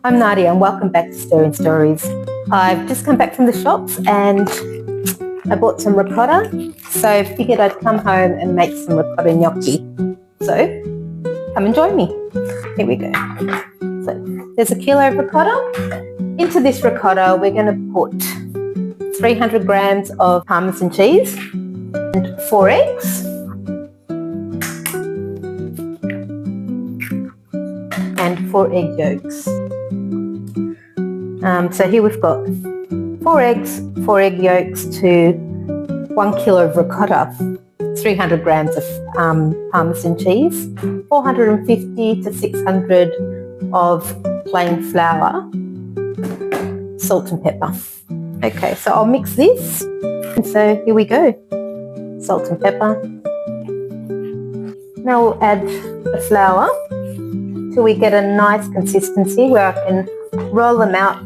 I'm Nadia and welcome back to Stirring Stories. I've just come back from the shops and I bought some ricotta, so I figured I'd come home and make some ricotta gnocchi. So come and join me. Here we go. So there's a kilo of ricotta. Into this ricotta we're going to put 300 grams of Parmesan cheese and 4 eggs. And 4 egg yolks. So here we've got 4 eggs, 4 egg yolks to 1 kilo of ricotta, 300 grams of Parmesan cheese, 450 to 600 of plain flour, salt and pepper. Okay, so I'll mix this. And so here we go, salt and pepper. Now we'll add the flour till we get a nice consistency where I can roll them out,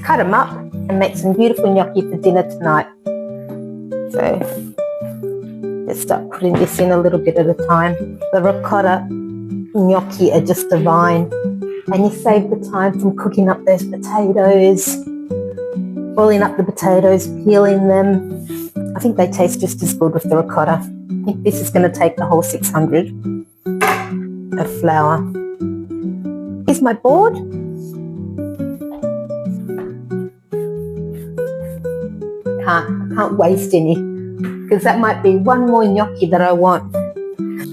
cut them up and make some beautiful gnocchi for dinner tonight. So let's start putting this in a little bit at a time. The ricotta gnocchi are just divine, and you save the time from cooking up those potatoes, boiling up the potatoes, peeling them. I think they taste just as good with the ricotta. I think this is going to take the whole 600 of flour. Here's my board. I can't waste any because that might be one more gnocchi that I want.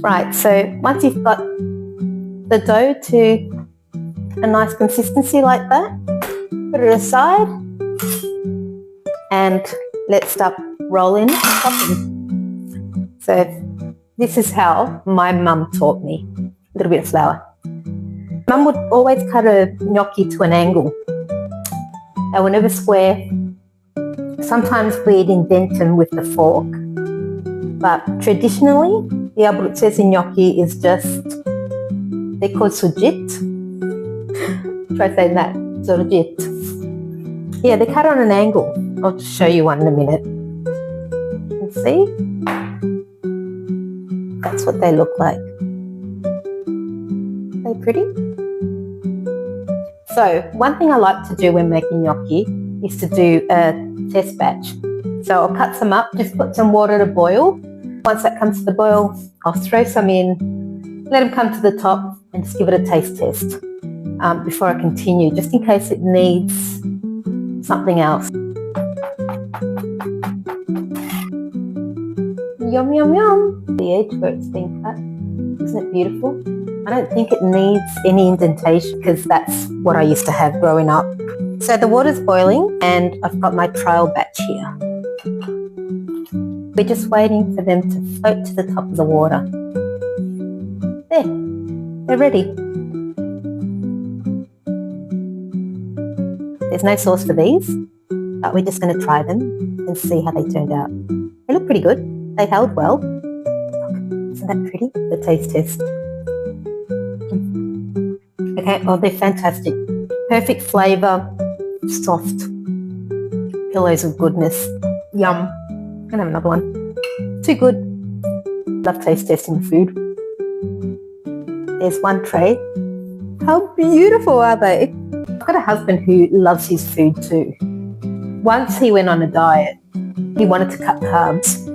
Right, so once you've got the dough to a nice consistency like that, put it aside and let's start rolling and chopping. So this is how my mum taught me. A little bit of flour. Mum would always cut a gnocchi to an angle. They were never square. Sometimes we'd indent them with the fork, but traditionally the abruzzese gnocchi is just, they're called sugit. Try saying that, sugit. Yeah, they're cut on an angle. I'll just show you one in a minute. You can see? That's what they look like. Are they pretty? So one thing I like to do when making gnocchi is to do a test batch. So I'll cut some up, just put some water to boil. Once that comes to the boil, I'll throw some in, let them come to the top and just give it a taste test before I continue, just in case it needs something else. Yum, yum, yum. The edge where it's been cut, isn't it beautiful? I don't think it needs any indentation because that's what I used to have growing up. So the water's boiling and I've got my trial batch here. We're just waiting for them to float to the top of the water. There, they're ready. There's no sauce for these, but we're just going to try them and see how they turned out. They look pretty good. They held well. Look, isn't that pretty? The taste test. Okay, oh, they're fantastic. Perfect flavour, soft pillows of goodness. Yum. I'm gonna have another one. Too good. Love taste testing food. There's one tray. How beautiful are they? I've got a husband who loves his food too. Once he went on a diet. He wanted to cut carbs,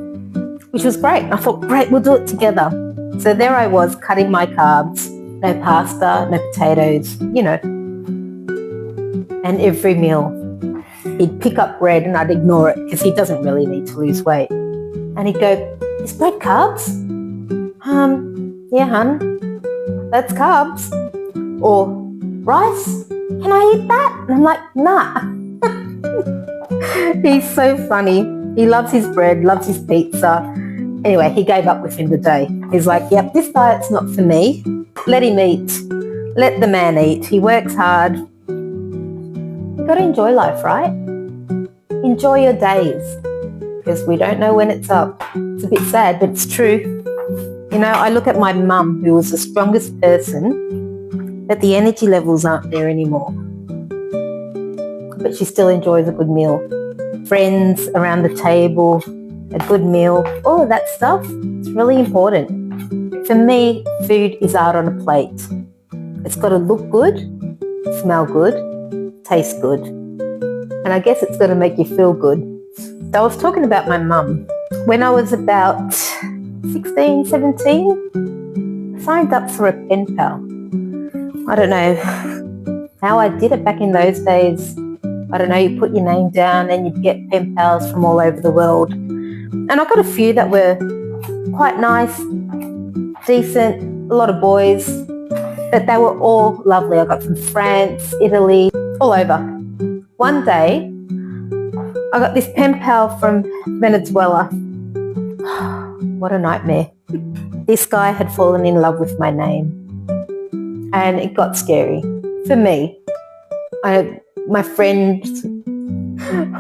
which was great. I thought, great, we'll do it together. So there I was cutting my carbs. No pasta, no potatoes, you know. And every meal, he'd pick up bread and I'd ignore it because he doesn't really need to lose weight. And he'd go, is bread carbs? Yeah, hun, that's carbs. Or rice, can I eat that? And I'm like, nah. He's so funny. He loves his bread, loves his pizza. Anyway, he gave up within the day. He's like, yep, this diet's not for me. Let him eat. Let the man eat. He works hard. You've got to enjoy life, right? Enjoy your days because we don't know when it's up. It's a bit sad, but it's true. You know, I look at my mum who was the strongest person, but the energy levels aren't there anymore. But she still enjoys a good meal. Friends around the table, a good meal, all of that stuff, it's really important. For me, food is art on a plate. It's got to look good smell good, taste good. And I guess it's got to make you feel good. So I was talking about my mum. When I was about 16, 17, I signed up for a pen pal. I don't know how I did it back in those days. I don't know, you put your name down and you'd get pen pals from all over the world. And I got a few that were quite nice, decent, a lot of boys, but they were all lovely. I got from France, Italy, all over. One day, I got this pen pal from Venezuela. What a nightmare. This guy had fallen in love with my name, and it got scary for me. My friends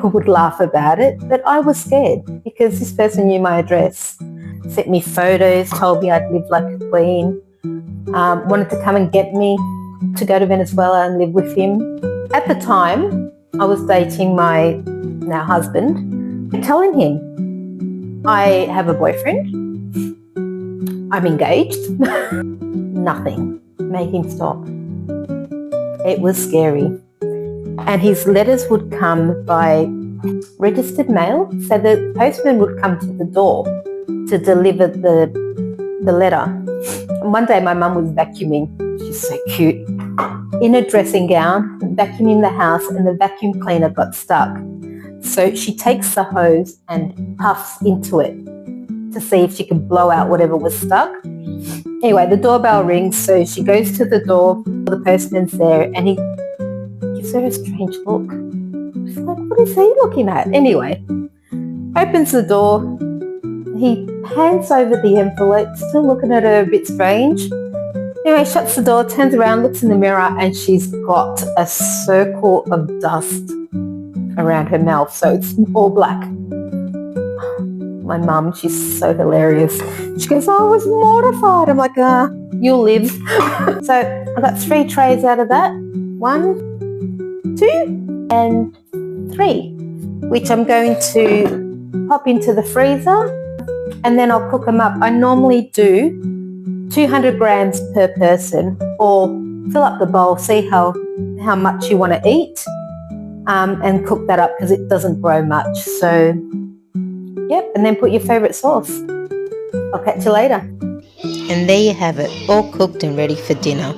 would laugh about it, but I was scared because this person knew my address, sent me photos, told me I'd live like a queen, wanted to come and get me to go to Venezuela and live with him. At the time, I was dating my now husband, telling him I have a boyfriend, I'm engaged. Nothing made him stop. It was scary. And his letters would come by registered mail, so the postman would come to the door to deliver the letter. And one day my mum was vacuuming. She's so cute. In a dressing gown, vacuuming the house, and the vacuum cleaner got stuck. So she takes the hose and puffs into it to see if she can blow out whatever was stuck. Anyway, the doorbell rings, so she goes to the door, the postman's there, and he gives her a strange look. She's like, what is he looking at? Anyway, opens the door, he hands over the envelope, still looking at her a bit strange. Anyway, shuts the door, turns around, looks in the mirror, and she's got a circle of dust around her mouth, so it's all black. My mum, she's so hilarious. She goes, I was mortified. I'm like, you'll live. So I got 3 trays out of that. 1, 2, and 3, which I'm going to pop into the freezer, and then I'll cook them up. I normally do 200 grams per person, or fill up the bowl, see how much you want to eat, and cook that up because it doesn't grow much. So, yep, and then put your favourite sauce. I'll catch you later. And there you have it, all cooked and ready for dinner.